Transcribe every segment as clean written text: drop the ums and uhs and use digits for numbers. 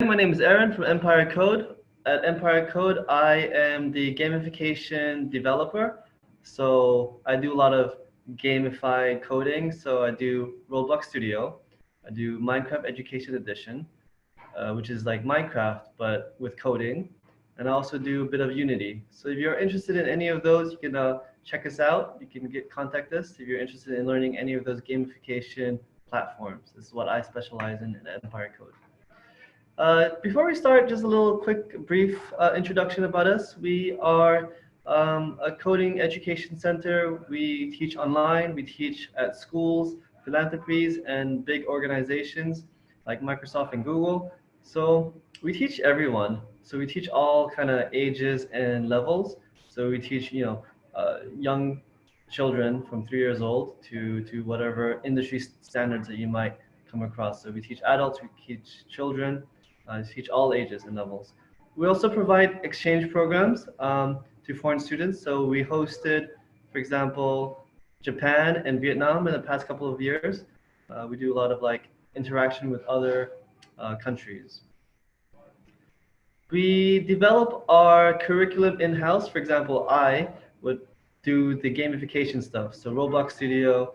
My name is Aaron from Empire Code. At Empire Code, I am the gamification developer. So I do a lot of gamified coding. So I do Roblox Studio. I do Minecraft Education Edition, which is like Minecraft, but with coding. And I also do a bit of Unity. So if you're interested in any of those, you can check us out. You can contact us if you're interested in learning any of those gamification platforms. This is what I specialize in at Empire Code. Before we start, just a little quick, brief introduction about us. We are a coding education center. We teach online, we teach at schools, philanthropies, and big organizations like Microsoft and Google. So we teach everyone. So we teach all kind of ages and levels. So we teach, young children from 3 years old to whatever industry standards that you might come across. So we teach adults, we teach children, teach all ages and levels. We also provide exchange programs to foreign students. So we hosted, for example, Japan and Vietnam in the past couple of years. We do a lot of like interaction with other countries. We develop our curriculum in-house. For example, I would do the gamification stuff. So Roblox Studio,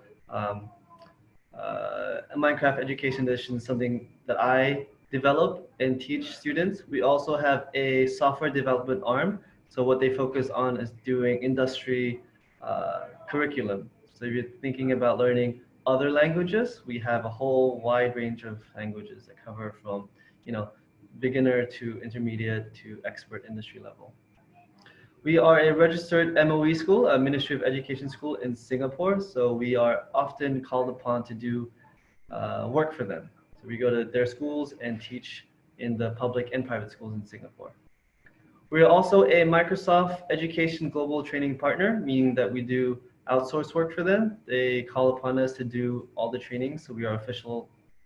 Minecraft Education Edition is something that I develop and teach students. We also have a software development arm. So what they focus on is doing industry curriculum. So if you're thinking about learning other languages, we have a whole wide range of languages that cover from, beginner to intermediate to expert industry level. We are a registered MOE school, a Ministry of Education school in Singapore. So we are often called upon to do work for them. So we go to their schools and teach in the public and private schools in Singapore. We are also a Microsoft Education Global Training Partner, meaning that we do outsource work for them. They call upon us to do all the training, so we are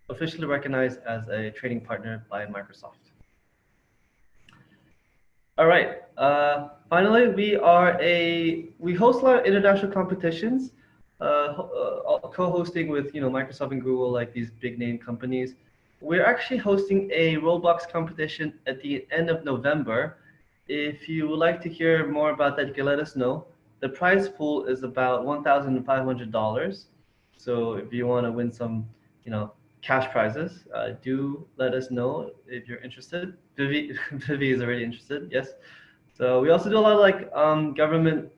officially recognized as a training partner by Microsoft. All right. Finally, we host a lot of international competitions, co-hosting with Microsoft and Google, like these big name companies. We're actually hosting a Roblox competition at the end of November. If you would like to hear more about that, you can let us know. The prize pool is about $1,500. So if you want to win some, cash prizes, do let us know if you're interested. Vivi is already interested, yes. So we also do a lot of like government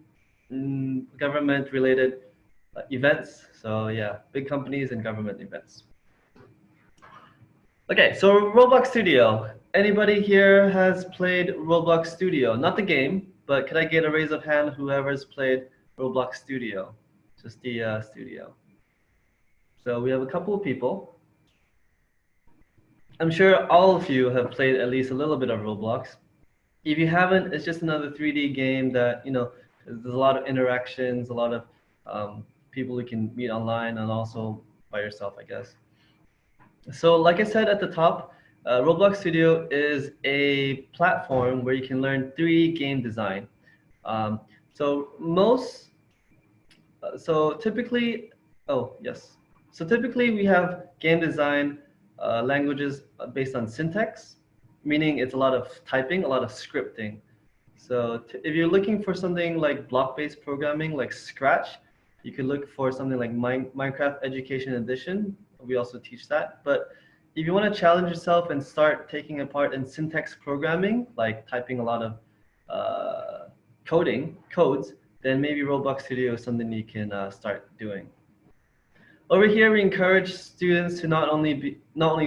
related events. So yeah, big companies and government events. Okay, so Roblox Studio. Anybody here has played Roblox Studio? Not the game, but could I get a raise of hand whoever's played Roblox Studio? Just the studio. So we have a couple of people. I'm sure all of you have played at least a little bit of Roblox. If you haven't, it's just another 3D game that, there's a lot of interactions, a lot of people you can meet online and also by yourself, I guess. So like I said at the top, Roblox Studio is a platform where you can learn 3D game design. So typically we have game design languages based on syntax, meaning it's a lot of typing, a lot of scripting. So if you're looking for something like block-based programming, like Scratch, you could look for something like Minecraft Education Edition. We also teach that. But if you want to challenge yourself and start taking apart in syntax programming, like typing a lot of codes, then maybe Roblox Studio is something you can start doing. Over here, we encourage students to not only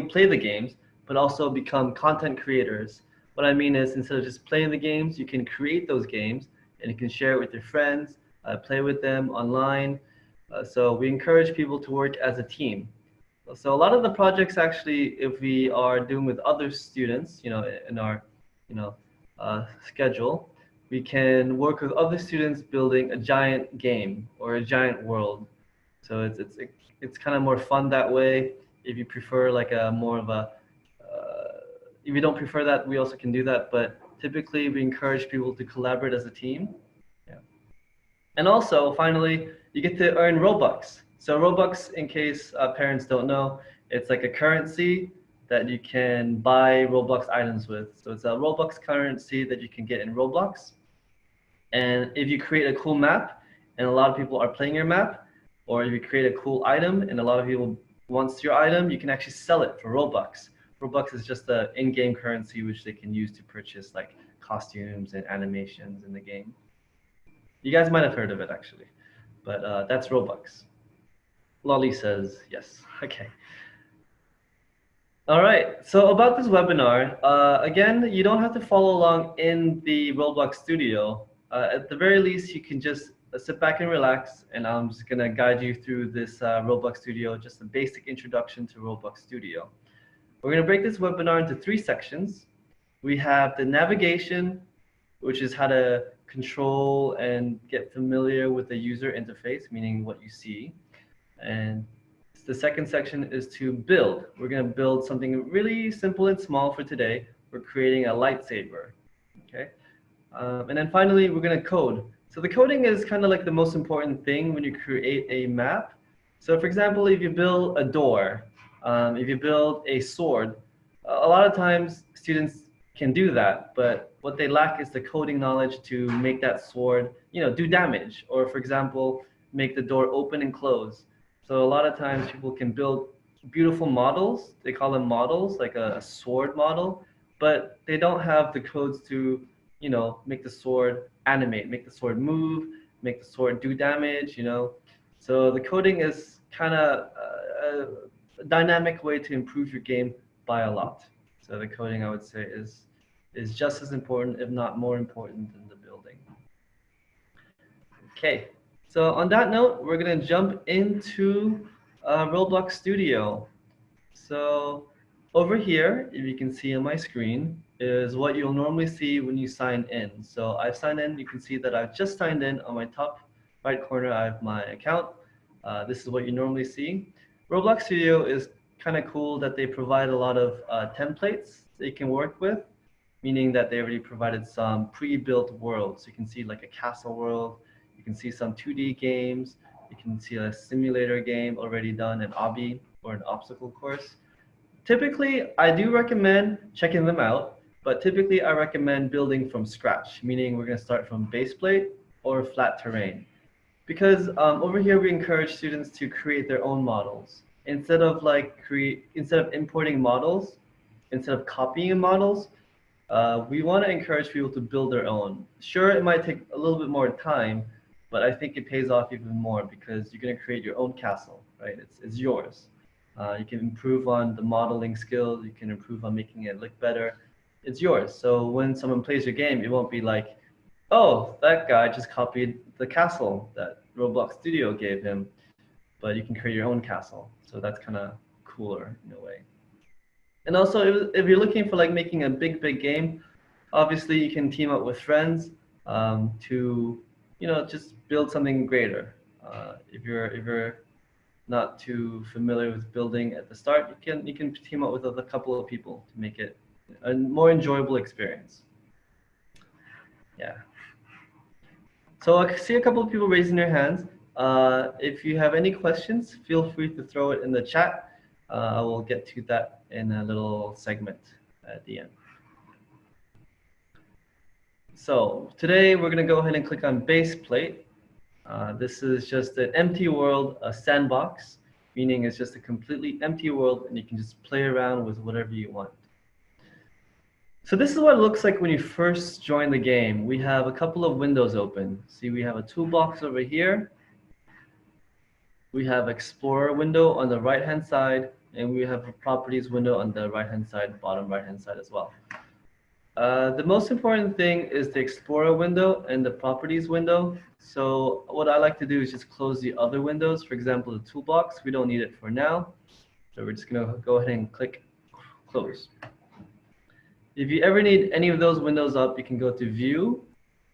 play the games, but also become content creators. What I mean is, instead of just playing the games, you can create those games and you can share it with your friends, play with them online. So we encourage people to work as a team. So a lot of the projects actually, if we are doing with other students, in our, schedule, we can work with other students building a giant game or a giant world. So it's kind of more fun that way. If you prefer like a more of a, if you don't prefer that, we also can do that. But typically we encourage people to collaborate as a team. Yeah. And also finally, you get to earn Robux. So Robux, in case parents don't know, it's like a currency that you can buy Roblox items with. So it's a Roblox currency that you can get in Roblox. And if you create a cool map and a lot of people are playing your map, or if you create a cool item and a lot of people wants your item, you can actually sell it for Robux. Robux is just the in-game currency which they can use to purchase like costumes and animations in the game. You guys might have heard of it actually, but that's Robux. Lolly says yes. Okay. All right, so about this webinar, again, you don't have to follow along in the Roblox Studio. At the very least, you can just sit back and relax, and I'm just gonna guide you through this Roblox Studio, just a basic introduction to Roblox Studio. We're gonna break this webinar into 3 sections. We have the navigation, which is how to control and get familiar with the user interface, meaning what you see. And the second section is to build. We're going to build something really simple and small for today. We're creating a lightsaber. Okay. And then finally, we're going to code. So the coding is kind of like the most important thing when you create a map. So for example, if you build a door, if you build a sword, a lot of times students can do that, but what they lack is the coding knowledge to make that sword, do damage, or for example, make the door open and close. So a lot of times people can build beautiful models. They call them models, like a sword model, but they don't have the codes to, make the sword animate, make the sword move, make the sword do damage, So the coding is kind of a dynamic way to improve your game by a lot. So the coding, I would say, is just as important, if not more important than the building. Okay. So on that note, we're going to jump into Roblox Studio. So over here, if you can see on my screen, is what you'll normally see when you sign in. So I've signed in. You can see that I've just signed in. On my top right corner, I have my account. This is what you normally see. Roblox Studio is kind of cool that they provide a lot of templates that you can work with, meaning that they already provided some pre-built worlds. You can see like a castle world. You can see some 2D games. You can see a simulator game already done, an obby or an obstacle course. Typically, I do recommend checking them out, but typically I recommend building from scratch, meaning we're going to start from base plate or flat terrain. Because over here we encourage students to create their own models. Instead of importing models, instead of copying models, we want to encourage people to build their own. Sure, it might take a little bit more time, but I think it pays off even more because you're going to create your own castle, right? It's yours. You can improve on the modeling skills. You can improve on making it look better. It's yours. So when someone plays your game, it won't be like, oh, that guy just copied the castle that Roblox Studio gave him, but you can create your own castle. So that's kind of cooler in a way. And also, if you're looking for like making a big game, obviously you can team up with friends to, just build something greater. If you're not too familiar with building at the start, you can team up with a couple of people to make it a more enjoyable experience. Yeah. So I see a couple of people raising their hands. If you have any questions, feel free to throw it in the chat. I will get to that in a little segment at the end. So today we're going to go ahead and click on base plate. This is just an empty world, a sandbox, meaning it's just a completely empty world and you can just play around with whatever you want. So this is what it looks like when you first join the game. We have a couple of windows open. See, we have a toolbox over here. We have Explorer window on the right-hand side, and we have a Properties window on the right-hand side, bottom right-hand side as well. The most important thing is the Explorer window and the Properties window. So what I like to do is just close the other windows. For example, the toolbox, we don't need it for now. So we're just going to go ahead and click Close. If you ever need any of those windows up, you can go to View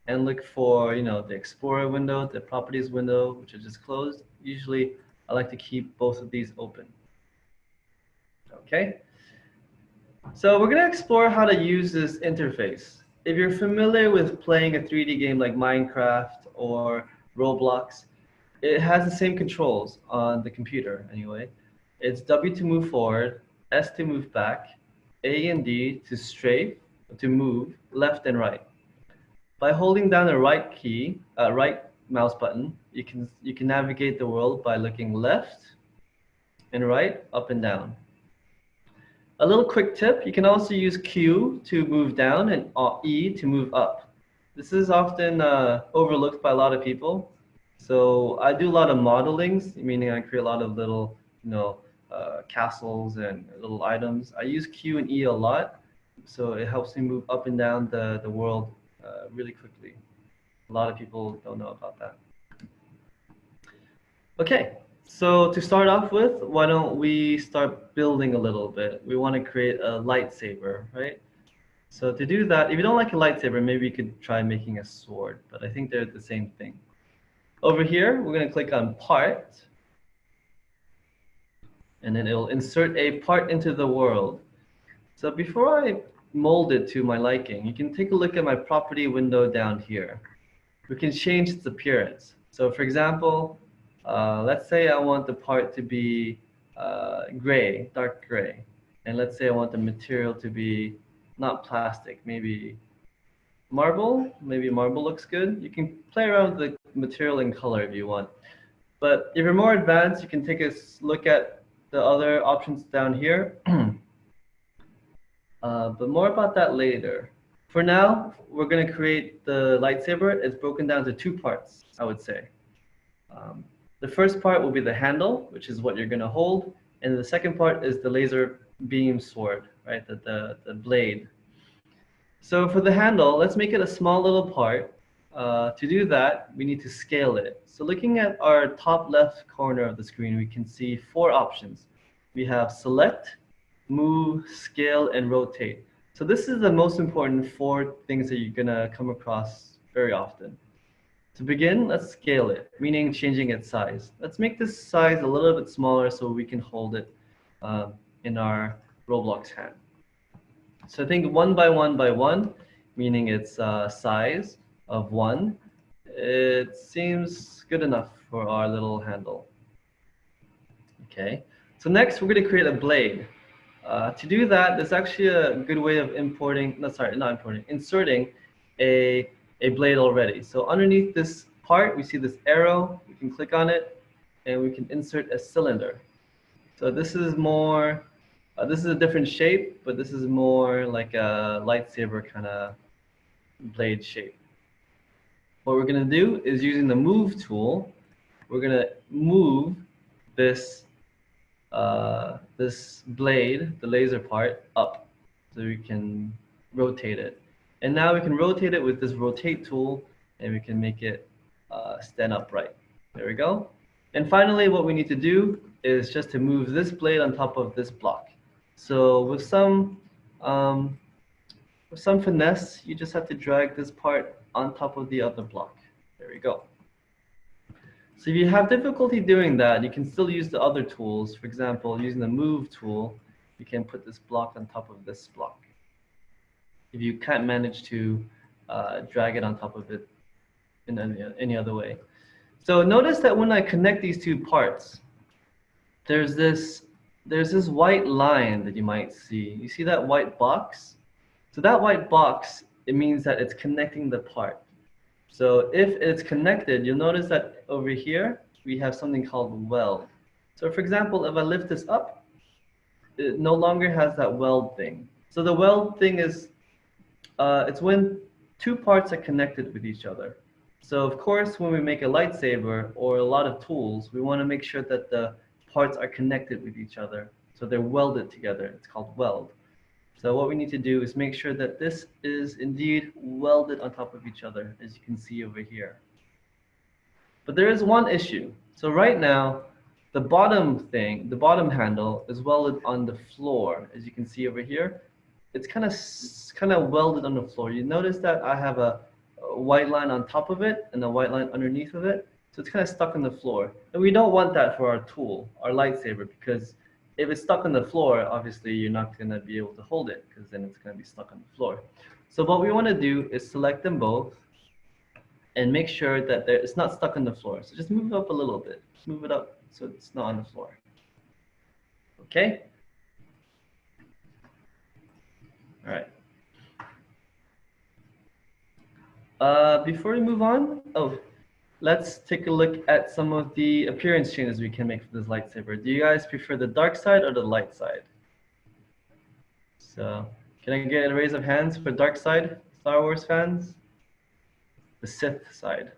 and look for, the Explorer window, the Properties window, which are just closed. Usually, I like to keep both of these open. Okay. So we're going to explore how to use this interface. If you're familiar with playing a 3D game like Minecraft or Roblox, it has the same controls on the computer anyway. It's W to move forward, S to move back, A and D to strafe, to move left and right. By holding down the right key, right mouse button, you can navigate the world by looking left and right, up and down. A little quick tip, you can also use Q to move down and E to move up. This is often overlooked by a lot of people. So I do a lot of modelings, meaning I create a lot of little, castles and little items. I use Q and E a lot, so it helps me move up and down the world really quickly. A lot of people don't know about that. Okay, so to start off with, why don't we start building a little bit? We want to create a lightsaber, right? So to do that, if you don't like a lightsaber, maybe you could try making a sword, but I think they're the same thing. Over here, we're going to click on part, and then it'll insert a part into the world. So before I mold it to my liking, you can take a look at my property window down here. We can change its appearance. So for example, let's say I want the part to be gray, dark gray. And let's say I want the material to be not plastic, maybe marble. Maybe marble looks good. You can play around with the material and color if you want. But if you're more advanced, you can take a look at the other options down here. But more about that later. For now, we're going to create the lightsaber. It's broken down to two parts, I would say. The first part will be the handle, which is what you're going to hold. And the second part is the laser beam sword, right? The blade. So for the handle, let's make it a small little part. To do that, we need to scale it. So looking at our top left corner of the screen, we can see four options. We have select, move, scale, and rotate. So this is the most important four things that you're gonna come across very often. To begin, let's scale it, meaning changing its size. Let's make this size a little bit smaller so we can hold it in our Roblox hand. So I think 1 by 1 by 1, meaning its size of 1, it seems good enough for our little handle. Okay, so next we're going to create a blade. To do that, there's actually a good way of inserting a blade already. So underneath this part, we see this arrow. We can click on it, and we can insert a cylinder. So this is more, this is a different shape, but this is more like a lightsaber kind of blade shape. What we're going to do is using the move tool, we're going to move this this blade, the laser part, up so we can rotate it. And now we can rotate it with this rotate tool, and we can make it stand upright. There we go. And finally, what we need to do is just to move this blade on top of this block. So with some finesse, you just have to drag this part on top of the other block. There we go. So if you have difficulty doing that, you can still use the other tools. For example, using the move tool, you can put this block on top of this block. If you can't manage to drag it on top of it in any other way. So notice that when I connect these two parts, there's this white line that you might see. You see that white box? So that white box, it means that it's connecting the part. So if it's connected, you'll notice that over here, we have something called weld. So for example, if I lift this up, it no longer has that weld thing. So the weld thing is, it's when two parts are connected with each other. So of course, when we make a lightsaber or a lot of tools, we want to make sure that the parts are connected with each other. So they're welded together. It's called weld. So what we need to do is make sure that this is indeed welded on top of each other, as you can see over here. But there is one issue. So right now, the bottom handle is welded on the floor, as you can see over here. It's kind of welded on the floor. You notice that I have a white line on top of it and a white line underneath of it. So it's kind of stuck on the floor. And we don't want that for our tool, our lightsaber, because if it's stuck on the floor, obviously you're not going to be able to hold it because then it's going to be stuck on the floor. So what we want to do is select them both and make sure that it's not stuck on the floor. So just move it up a little bit. Move it up so it's not on the floor. Okay? All right. Before we move on, let's take a look at some of the appearance changes we can make for this lightsaber. Do you guys prefer the dark side or the light side? So, can I get a raise of hands for dark side, Star Wars fans? The Sith side.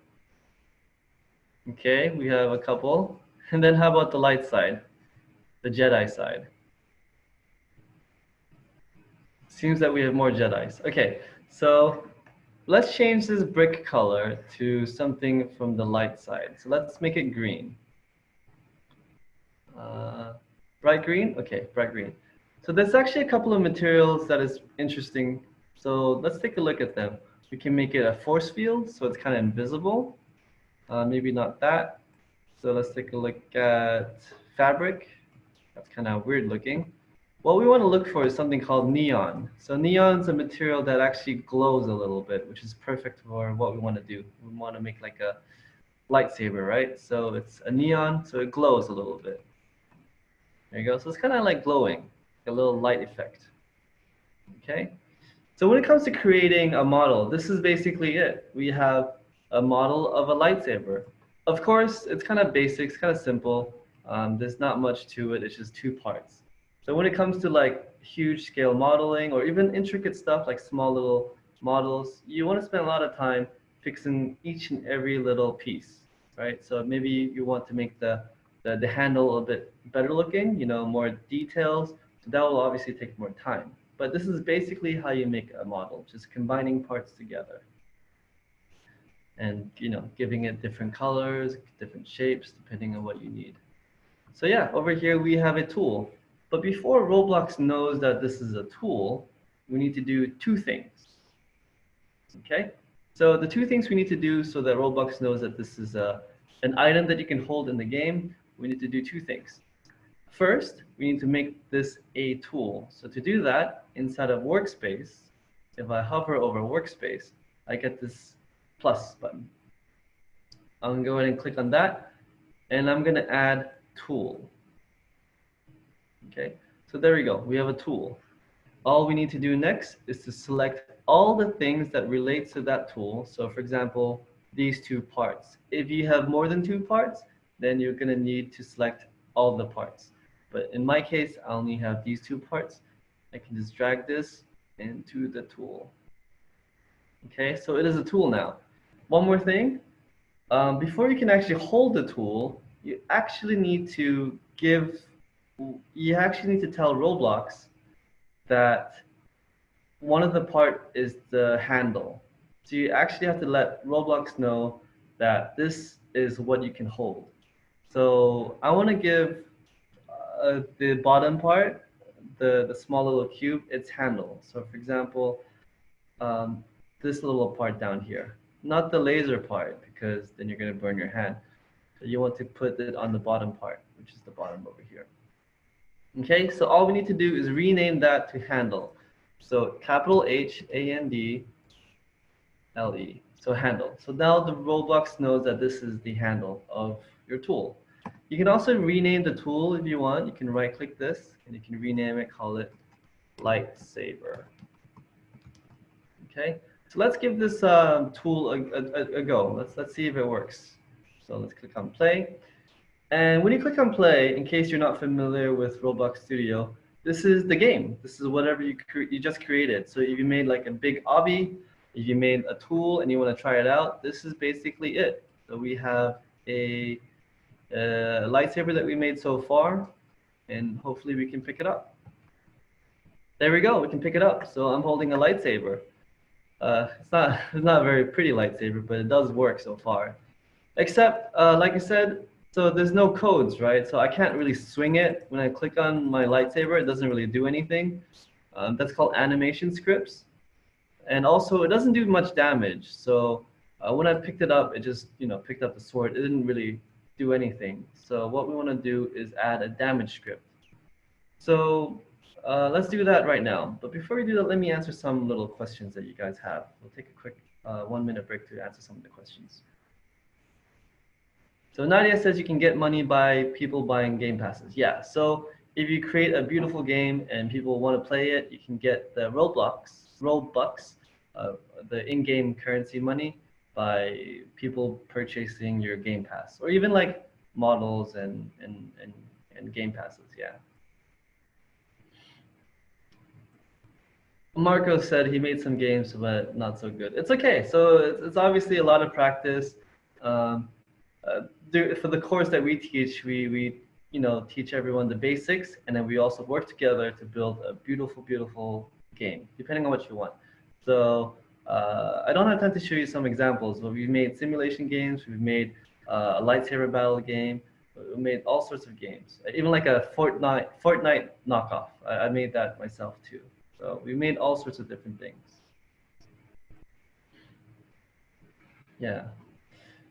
Okay, we have a couple. And then how about the light side, the Jedi side? Seems that we have more Jedis. Okay, so let's change this brick color to something from the light side. So let's make it green. Bright green? Okay, bright green. So there's actually a couple of materials that is interesting. So let's take a look at them. We can make it a force field, so it's kind of invisible. Maybe not that. So let's take a look at fabric. That's kind of weird looking. What we want to look for is something called neon. So neon is a material that actually glows a little bit, which is perfect for what we want to do. We want to make like a lightsaber, right? So it's a neon, so it glows a little bit. There you go. So it's kind of like glowing, a little light effect. Okay. So when it comes to creating a model, this is basically it. We have a model of a lightsaber. Of course, it's kind of basic, it's kind of simple. There's not much to it. It's just two parts. So when it comes to like huge scale modeling or even intricate stuff like small little models, you want to spend a lot of time fixing each and every little piece, right? So maybe you want to make the handle a bit better looking, you know, more details. So that will obviously take more time. But this is basically how you make a model, just combining parts together. And, you know, giving it different colors, different shapes, depending on what you need. So yeah, over here we have a tool. But before Roblox knows that this is a tool, we need to do two things. Okay? So the two things we need to do so that Roblox knows that this is an item that you can hold in the game, we need to do two things. First, we need to make this a tool. So to do that, inside of Workspace, if I hover over Workspace, I get this plus button. I'm going to go ahead and click on that, and I'm going to add tool. Okay, so there we go. We have a tool. All we need to do next is to select all the things that relate to that tool. So for example, these two parts. If you have more than two parts, then you're going to need to select all the parts. But in my case, I only have these two parts. I can just drag this into the tool. Okay, so it is a tool now. One more thing. Before you can actually hold the tool, you actually need to tell Roblox that one of the part is the handle. So you actually have to let Roblox know that this is what you can hold. So I want to give the bottom part, the small little cube, its handle. So for example, this little part down here, not the laser part, because then you're going to burn your hand. So you want to put it on the bottom part, which is the bottom over here. Okay, so all we need to do is rename that to handle. So capital HANDLE. So handle. So now the Roblox knows that this is the handle of your tool. You can also rename the tool if you want. You can right click this and you can rename it, call it lightsaber. Okay, so let's give this tool a go. Let's see if it works. So let's click on play. And when you click on play, in case you're not familiar with Roblox Studio, this is the game. This is whatever you just created. So if you made like a big obby, if you made a tool and you want to try it out, this is basically it. So we have a lightsaber that we made so far, and hopefully we can pick it up. There we go, we can pick it up. So I'm holding a lightsaber. It's not a very pretty lightsaber, but it does work so far. Except, like I said, so there's no codes, right? So I can't really swing it. When I click on my lightsaber, it doesn't really do anything. That's called animation scripts. And also, it doesn't do much damage. So when I picked it up, it just picked up the sword. It didn't really do anything. So what we want to do is add a damage script. So let's do that right now. But before we do that, let me answer some little questions that you guys have. We'll take a quick 1-minute break to answer some of the questions. So Nadia says you can get money by people buying game passes. Yeah, so if you create a beautiful game and people want to play it, you can get the Robux, uh, the in-game currency money by people purchasing your Game Pass, or even like models and Game Passes. Yeah. Marco said he made some games, but not so good. It's okay. So it's obviously a lot of practice. Um, for the course that we teach, we teach everyone the basics, and then we also work together to build a beautiful game, depending on what you want. So I don't have time to show you some examples, but we've made simulation games, we've made a lightsaber battle game, we made all sorts of games, even like a Fortnite knockoff. I made that myself too. So we made all sorts of different things. Yeah.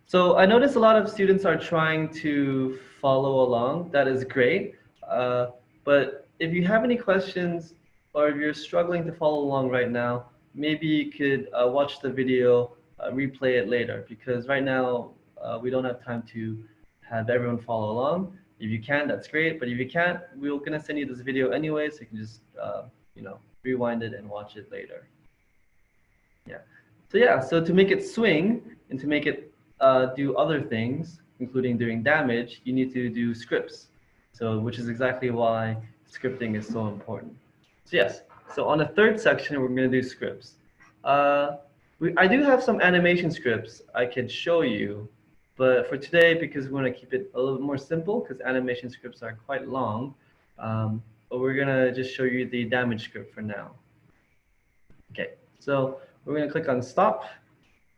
So I notice a lot of students are trying to follow along. That is great. But if you have any questions or if you're struggling to follow along right now, maybe you could watch the video, replay it later, because right now we don't have time to have everyone follow along. If you can, that's great. But if you can't, we're gonna send you this video anyway, so you can just rewind it and watch it later. Yeah. So yeah, so to make it swing and to make it do other things, including doing damage, you need to do scripts. So which is exactly why scripting is so important. So yes, so on the third section, we're going to do scripts. I do have some animation scripts I could show you, but for today, because we want to keep it a little bit more simple, because animation scripts are quite long, but we're going to just show you the damage script for now. Okay, so we're going to click on stop,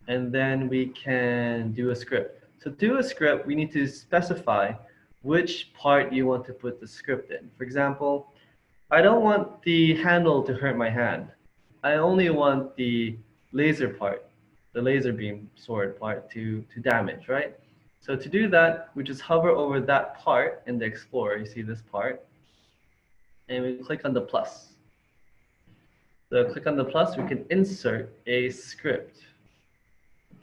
and then we can do a script. So to do a script, we need to specify which part you want to put the script in. For example, I don't want the handle to hurt my hand. I only want the laser part, the laser beam sword part to damage, right? So to do that, we just hover over that part in the Explorer. You see this part, and we click on the plus. So click on the plus, we can insert a script.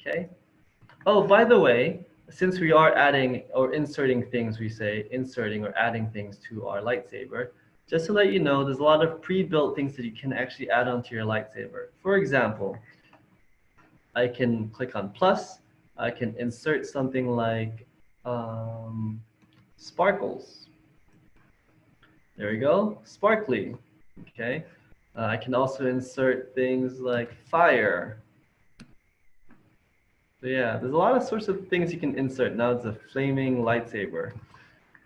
Okay. Oh, by the way, since we are adding or inserting things, we say inserting or adding things to our lightsaber, just to let you know, there's a lot of pre-built things that you can actually add onto your lightsaber. For example, I can click on plus, I can insert something like sparkles. There we go, sparkly. Okay. I can also insert things like fire. So yeah, there's a lot of sorts of things you can insert. Now it's a flaming lightsaber.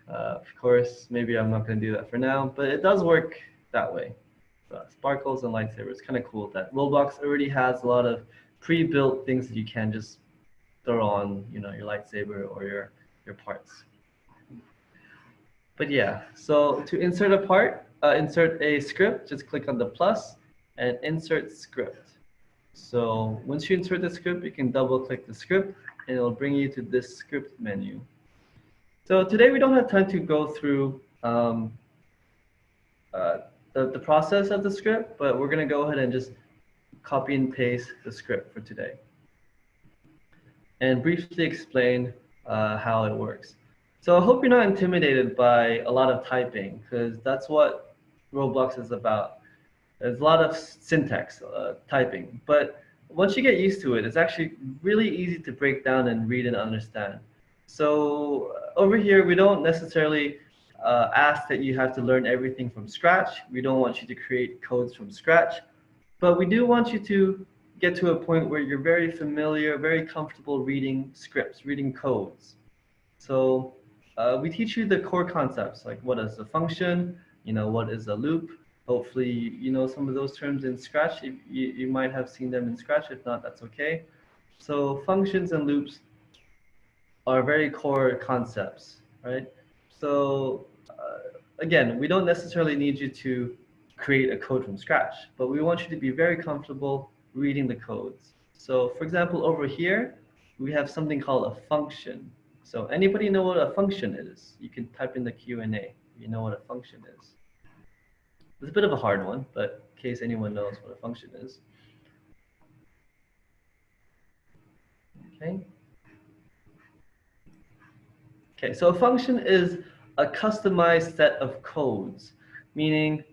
Of course, maybe I'm not going to do that for now, but it does work that way. So sparkles and lightsabers, kind of cool that Roblox already has a lot of pre-built things that you can just throw on, your lightsaber or your parts. But yeah, so to insert a part, insert a script, just click on the plus and insert script. So once you insert the script, you can double click the script and it'll bring you to this script menu. So today we don't have time to go through the process of the script, but we're going to go ahead and just copy and paste the script for today and briefly explain how it works. So I hope you're not intimidated by a lot of typing, because that's what Roblox is about. There's a lot of syntax typing, but once you get used to it, it's actually really easy to break down and read and understand. So over here, we don't necessarily ask that you have to learn everything from scratch. We don't want you to create codes from scratch, but we do want you to get to a point where you're very familiar, very comfortable reading scripts, reading codes. So we teach you the core concepts, like what is a function, what is a loop. Hopefully, you know some of those terms in Scratch. You might have seen them in Scratch. If not, that's okay. So functions and loops are very core concepts, right? So again, we don't necessarily need you to create a code from scratch, but we want you to be very comfortable reading the codes. So for example, over here, we have something called a function. So anybody know what a function is? You can type in the Q&A. You know what a function is. It's a bit of a hard one, but in case anyone knows what a function is. Okay. Okay, so a function is a customized set of codes, meaning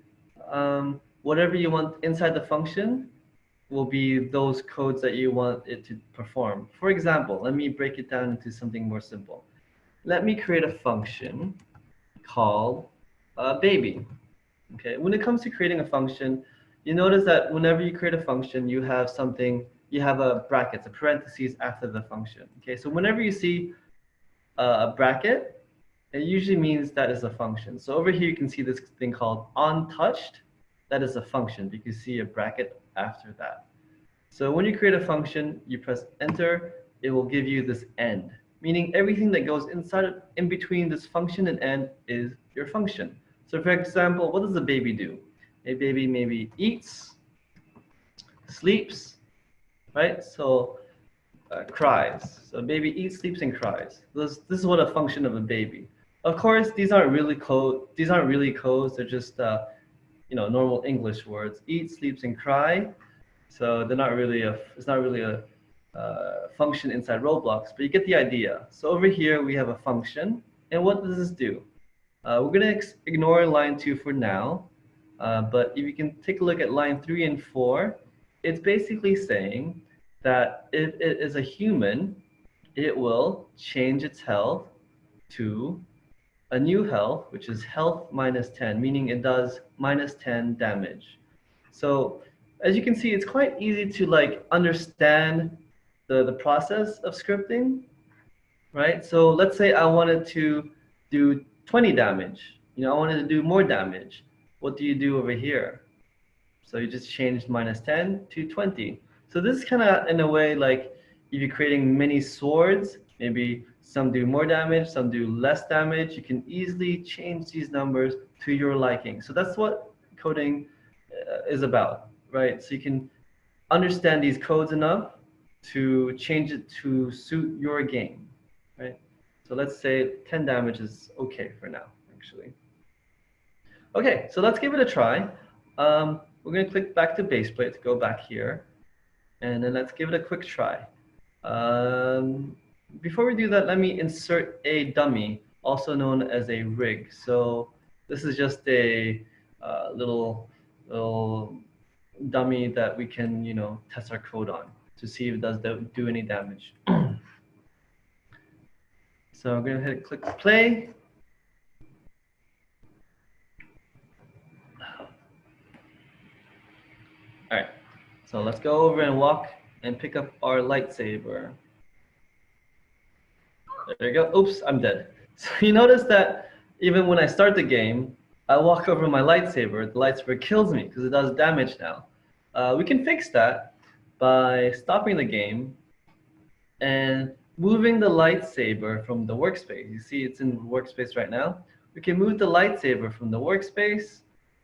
whatever you want inside the function will be those codes that you want it to perform. For example, let me break it down into something more simple. Let me create a function called baby. Okay, when it comes to creating a function, you notice that whenever you create a function, you have something, you have a bracket, a parentheses after the function. Okay, so whenever you see a bracket, it usually means that is a function. So over here, you can see this thing called untouched. That is a function because you see a bracket after that. So when you create a function, you press enter, it will give you this end, meaning everything that goes in between this function and end is your function. So for example, what does a baby do? A baby maybe eats, sleeps, right? So cries. So a baby eats, sleeps, and cries. This is what a function of a baby. Of course, these aren't really code. These aren't really codes. They're just normal English words. Eat, sleeps, and cry. So they're not really it's not really a function inside Roblox, but you get the idea. So over here we have a function, and what does this do? We're gonna ignore line 2 for now, but if you can take a look at line 3 and 4, it's basically saying that if it is a human, it will change its health to a new health, which is health minus 10, meaning it does minus 10 damage. So as you can see, it's quite easy to like understand the process of scripting, right? So let's say I wanted to do 20 damage. I wanted to do more damage. What do you do over here? So you just changed minus 10 to 20. So this is kind of in a way like if you're creating many swords, maybe some do more damage, some do less damage. You can easily change these numbers to your liking. So that's what coding is about, right? So you can understand these codes enough to change it to suit your game, right? So let's say 10 damage is okay for now, actually. Okay, so let's give it a try. We're going to click back to baseplate to go back here, and then let's give it a quick try. Before we do that, let me insert a dummy, also known as a rig. So this is just a little dummy that we can, test our code on to see if it does do any damage. So I'm going to hit click play. All right, so let's go over and walk and pick up our lightsaber. There you go. Oops, I'm dead. So you notice that even when I start the game, I walk over my lightsaber. The lightsaber kills me because it does damage now. We can fix that by stopping the game and moving the lightsaber from the workspace. You see it's in workspace right now. We can move the lightsaber from the workspace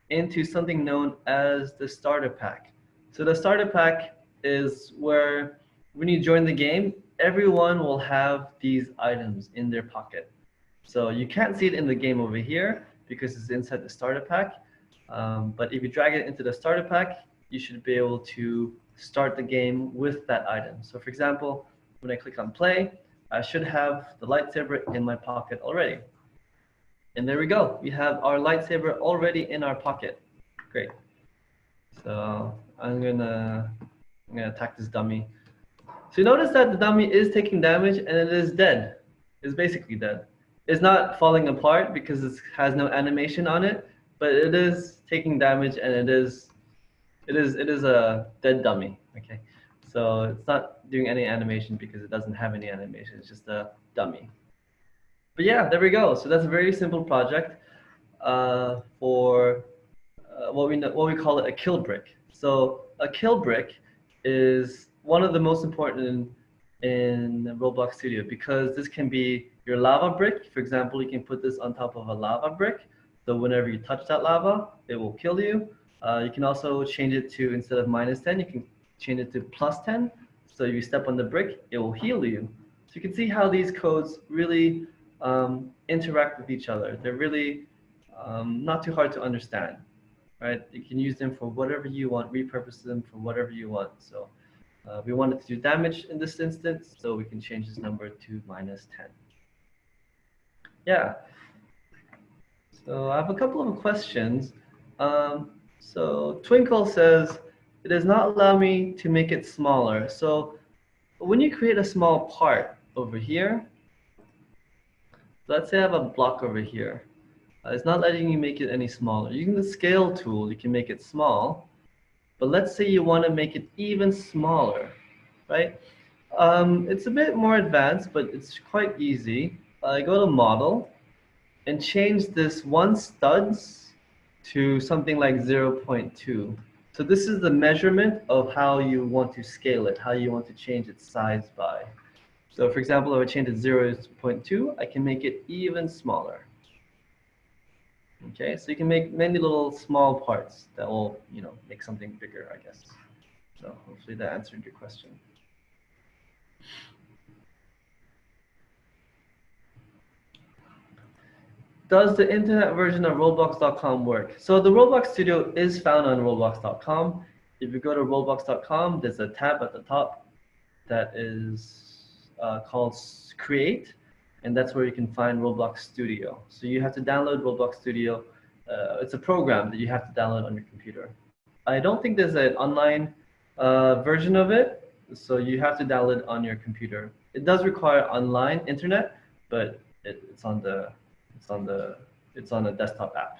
into something known as the starter pack. So the starter pack is where when you join the game, everyone will have these items in their pocket. So you can't see it in the game over here because it's inside the starter pack. But if you drag it into the starter pack, you should be able to start the game with that item. So for example, when I click on play, I should have the lightsaber in my pocket already. And there we go. We have our lightsaber already in our pocket. Great. So I'm gonna attack this dummy. So you notice that the dummy is taking damage and it is dead. It's basically dead. It's not falling apart because it has no animation on it, but it is taking damage and it is a dead dummy. Okay, so it's not doing any animation because it doesn't have any animation. It's just a dummy. But yeah, there we go. So that's a very simple project for what we call it a kill brick. So a kill brick is one of the most important in Roblox Studio because this can be your lava brick. For example, you can put this on top of a lava brick. So whenever you touch that lava, it will kill you. You can also change it to, instead of minus 10, you can change it to plus 10. So if you step on the brick, it will heal you. So you can see how these codes really interact with each other. They're really not too hard to understand, right? You can use them for whatever you want, repurpose them for whatever you want. So we wanted to do damage in this instance, so we can change this number to minus 10. Yeah. So I have a couple of questions. So Twinkle says, it does not allow me to make it smaller. So when you create a small part over here, let's say I have a block over here. It's not letting you make it any smaller. Using the scale tool, you can make it small. But let's say you want to make it even smaller, right? It's a bit more advanced, but it's quite easy. I go to model and change this one studs to something like 0.2. So this is the measurement of how you want to scale it, how you want to change its size by. So for example, if I change it to 0.2, I can make it even smaller. Okay, so you can make many little small parts that will, make something bigger, I guess. So hopefully that answered your question. Does the internet version of Roblox.com work? So the Roblox Studio is found on Roblox.com. If you go to Roblox.com, there's a tab at the top that is called Create, and that's where you can find Roblox Studio. So you have to download Roblox Studio. It's a program that you have to download on your computer. I don't think there's an online version of it, so you have to download it on your computer. It does require online internet, but it's on a desktop app.